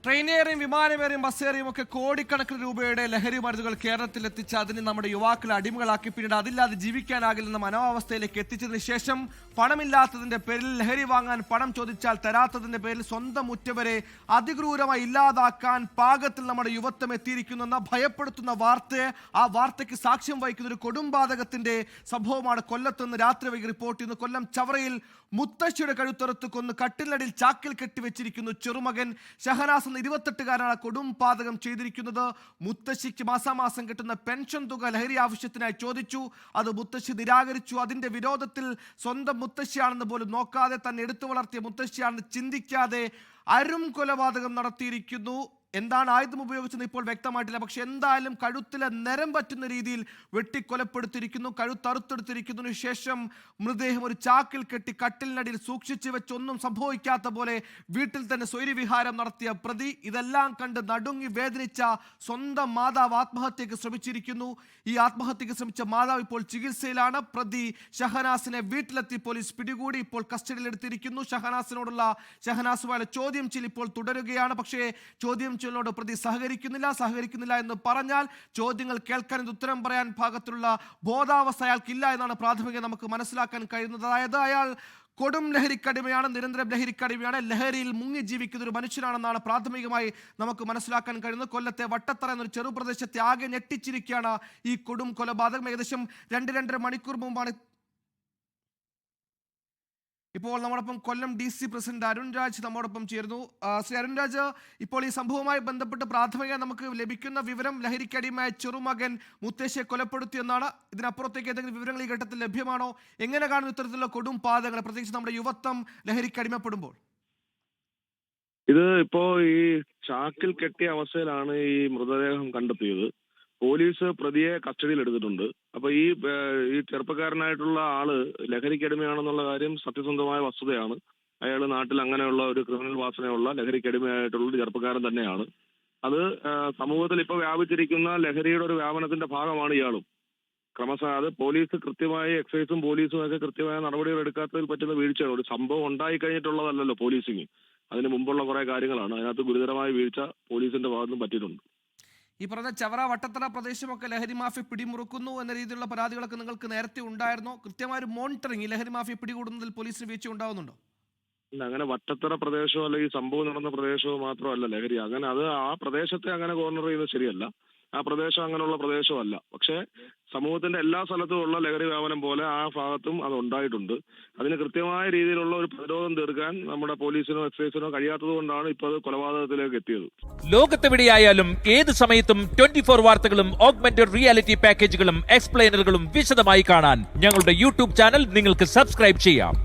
ട്രെയിനേറിയും വിമാനമേറിയും ബസ്സേറിയും ഒക്കെ കോടിക്കണക്കിന് രൂപയുടെ ലഹരി മരുന്നുകൾ കേരളത്തിൽ എത്തിച്ച് അതിന് നമ്മുടെ യുവാക്കളെ അടിമകളാക്കി പിന്നീട് അതില്ലാതെ ജീവിക്കാനാകില്ലെന്ന മനോവസ്ഥയിലേക്ക് എത്തിച്ചതിന് ശേഷം പണമില്ലാത്തതിന്റെ പേരിൽ ലഹരി വാങ്ങാൻ പണം ചോദിച്ചാൽ തരാത്തതിന്റെ പേരിൽ സ്വന്തം ഉറ്റവരെ അതിക്രൂരമായി ഇല്ലാതാക്കാൻ പാകത്തിൽ നമ്മുടെ യുവത്വം എത്തിയിരിക്കുന്നെന്ന ഭയപ്പെടുത്തുന്ന ആ വാർത്തയ്ക്ക് സാക്ഷ്യം വഹിക്കുന്ന ഒരു കൊടുംപാതകത്തിന്റെ സംഭവമാണ് കൊല്ലത്തുനിന്ന് രാത്രി വൈകി റിപ്പോർട്ട് ചെയ്യുന്നത്. കൊല്ലം ചവറയിൽ മുത്തശ്ശിയുടെ കഴുത്തറുത്ത് കൊന്ന് കട്ടിലടിയിൽ ചാക്കിൽ കെട്ടിവെച്ചിരിക്കുന്നു. ചെറുമകൻ ഷഹനാസ് എന്ന 28-കാരനാണ് കൊടുംപാതകം ചെയ്തിരിക്കുന്നത്. മുത്തശ്ശിക്ക് മാസാമാസം കിട്ടുന്ന പെൻഷൻ തുക ലഹരി ആവശ്യത്തിനായി ചോദിച്ചു. അത് മുത്തശ്ശി നിരാകരിച്ചു. അതിന്റെ വിരോധത്തിൽ സ്വന്തം മുത്തശ്ശിയാണെന്ന് പോലും നോക്കാതെ തന്നെ എടുത്തു വളർത്തിയ മുത്തശ്ശിയാണെന്ന് ചിന്തിക്കാതെ കൊലപാതകം നടത്തിയിരിക്കുന്നു. എന്താണ് ആയുധം ഉപയോഗിച്ചെന്ന് ഇപ്പോൾ വ്യക്തമായിട്ടില്ല. പക്ഷെ എന്തായാലും കഴുത്തിലെ നരം പറ്റുന്ന രീതിയിൽ വെട്ടിക്കൊലപ്പെടുത്തിയിരിക്കുന്നു. കഴുത്തറുത്തെടുത്തിരിക്കുന്നതിനു ശേഷം മൃതദേഹം ഒരു ചാക്കിൽ കെട്ടി കട്ടിലിനടിയിൽ സൂക്ഷിച്ചു വെച്ചൊന്നും സംഭവിക്കാത്ത പോലെ വീട്ടിൽ തന്നെ സ്വൈര്യവിഹാരം നടത്തിയ പ്രതി ഇതെല്ലാം കണ്ട് നടുങ്ങി വേദനിച്ച സ്വന്തം മാതാവ് ആത്മഹത്യക്ക് ശ്രമിച്ചിരിക്കുന്നു. ഈ ആത്മഹത്യക്ക് ശ്രമിച്ച മാതാവ് ഇപ്പോൾ ചികിത്സയിലാണ്. പ്രതി ഷഹനാസിനെ വീട്ടിലെത്തി പോലീസ് പിടികൂടി ഇപ്പോൾ കസ്റ്റഡിയിലെടുത്തിരിക്കുന്നു. ഷഹനാസുമായുള്ള ചോദ്യം ചെയ്യൽ ഇപ്പോൾ തുടരുകയാണ്. പക്ഷേ ചോദ്യം ോട് പ്രതി സഹകരിക്കുന്നില്ല എന്ന് പറഞ്ഞാൽ ചോദ്യങ്ങൾ കേൾക്കാൻ ഉത്തരം പറയാൻ ഭാഗത്തുള്ള ബോധാവസ്ഥ അയാൾക്കില്ല എന്നാണ് പ്രാഥമിക നമുക്ക് മനസ്സിലാക്കാൻ കഴിയുന്നത്. അതായത് അയാൾ കൊടും ലഹരിക്കടിമയാണ്, നിരന്തരം ലഹരിക്കടിമയാണ്, ലഹരിയിൽ മുങ്ങി ജീവിക്കുന്ന ഒരു മനുഷ്യനാണെന്നാണ് പ്രാഥമികമായി നമുക്ക് മനസ്സിലാക്കാൻ കഴിയുന്നത്. കൊല്ലത്തെ വട്ടത്തറ എന്നൊരു ചെറുപ്രദേശത്തെ ആകെ ഞെട്ടിച്ചിരിക്കുകയാണ് ഈ കൊടും കൊലപാതകം. ഏകദേശം 2-2.5 മണിക്കൂർ മുമ്പാണ് ഇപ്പോൾ നമ്മോടൊപ്പം കൊല്ലം DC പ്രസിഡന്റ് അരുൺ രാജ് നമ്മോടൊപ്പം ചേർന്നു. ശ്രീ അരുൺ രാജ്, ഇപ്പോൾ ഈ സംഭവവുമായി ബന്ധപ്പെട്ട് പ്രാഥമികമായി നമുക്ക് ലഭിക്കുന്ന വിവരം ലഹരിക്കടിമയായ ചെറുമകൻ മുത്തശ്ശിയെ കൊലപ്പെടുത്തിയെന്നാണ്. ഇതിനപ്പുറത്തേക്ക് ഏതെങ്കിലും വിവരങ്ങൾ ഈ ഘട്ടത്തിൽ ലഭ്യമാണോ? എങ്ങനെ കാണുന്നു ഇത്തരത്തിലുള്ള കൊടും പാതകൾ, പ്രത്യേകിച്ച് നമ്മുടെ യുവത്വം ലഹരിക്കടിമപ്പെടുമ്പോൾ? ഇത് ഇപ്പോ ഈ ചാക്കിൽ കെട്ടിയ അവസ്ഥയിലാണ് ഈ മൃതദേഹം കണ്ടെത്തിയത്. പോലീസ് പ്രതിയെ കസ്റ്റഡിയിൽ എടുത്തിട്ടുണ്ട്. അപ്പൊ ഈ ചെറുപ്പക്കാരനായിട്ടുള്ള ആള് ലഹരിക്കടിമയാണെന്നുള്ള കാര്യം സത്യസന്ധമായ വസ്തുതയാണ്. അയാൾ നാട്ടിൽ അങ്ങനെയുള്ള ഒരു ക്രിമിനൽ വാസനയുള്ള ലഹരിക്കടിമയായിട്ടുള്ള ഒരു ചെറുപ്പക്കാരൻ തന്നെയാണ്. അത് സമൂഹത്തിൽ ഇപ്പൊ വ്യാപിച്ചിരിക്കുന്ന ലഹരിയുടെ ഒരു വ്യാപനത്തിന്റെ ഭാഗമാണ് ഇയാളും. അത് പോലീസ് കൃത്യമായി എക്സൈസും പോലീസും ഒക്കെ കൃത്യമായ നടപടികൾ എടുക്കാത്തതിൽ പറ്റുന്ന വീഴ്ചയാണ്. ഒരു സംഭവം ഉണ്ടായി കഴിഞ്ഞിട്ടുള്ളതല്ലല്ലോ പോലീസിന്, അതിന് മുമ്പുള്ള കുറെ കാര്യങ്ങളാണ്. അതിനകത്ത് ഗുരുതരമായ വീഴ്ച പോലീസിന്റെ ഭാഗത്തുനിന്ന് പറ്റിയിട്ടുണ്ട്. ഈ പറഞ്ഞ ചവറ വട്ടത്തറ പ്രദേശമൊക്കെ ലഹരി മാഫിയ പിടിമുറുക്കുന്നു എന്ന രീതിയിലുള്ള പരാതികളൊക്കെ നിങ്ങൾക്ക് നേരത്തെ ഉണ്ടായിരുന്നോ? കൃത്യമായ ഒരു മോണിറ്ററിംഗ് ഈ ലഹരി മാഫിയ പിടികൂടുന്നതിൽ പോലീസിന് വീഴ്ച ഉണ്ടാവുന്നുണ്ടോ? ഇല്ല, അങ്ങനെ വട്ടത്തറ പ്രദേശമോ അല്ലെങ്കിൽ സംഭവം നടന്ന പ്രദേശമോ മാത്രമല്ല ലഹരി. അങ്ങനെ അത് ആ പ്രദേശത്തെ അങ്ങനെ കോർണർ ചെയ്യുന്നത് ശരിയല്ല. ആ പ്രദേശം അങ്ങനെയുള്ള പ്രദേശമല്ല. പക്ഷേ സമൂഹത്തിന്റെ എല്ലാ സ്ഥലത്തും ഉള്ള ലഹരി വ്യാപനം പോലെ ആ ഭാഗത്തും അത് ഉണ്ടായിട്ടുണ്ട്. അതിന് കൃത്യമായ രീതിയിലുള്ള ഒരു പ്രതിരോധം തീർക്കാൻ നമ്മുടെ പോലീസിനോ എക്സൈസിനോ കഴിയാത്തത് കൊണ്ടാണ് ഇപ്പോൾ അത് കൊലപാതകത്തിലേക്ക് എത്തിയത്. ലോകത്തെവിടെയായാലും ഏത് സമയത്തും 24 വാർത്തകളും ഓഗ്മെന്റഡ് റിയാലിറ്റി പാക്കേജുകളും എക്സ്പ്ലെയിനറുകളും വിശദമായി കാണാൻ ഞങ്ങളുടെ YouTube ചാനൽ നിങ്ങൾക്ക് സബ്സ്ക്രൈബ് ചെയ്യാം.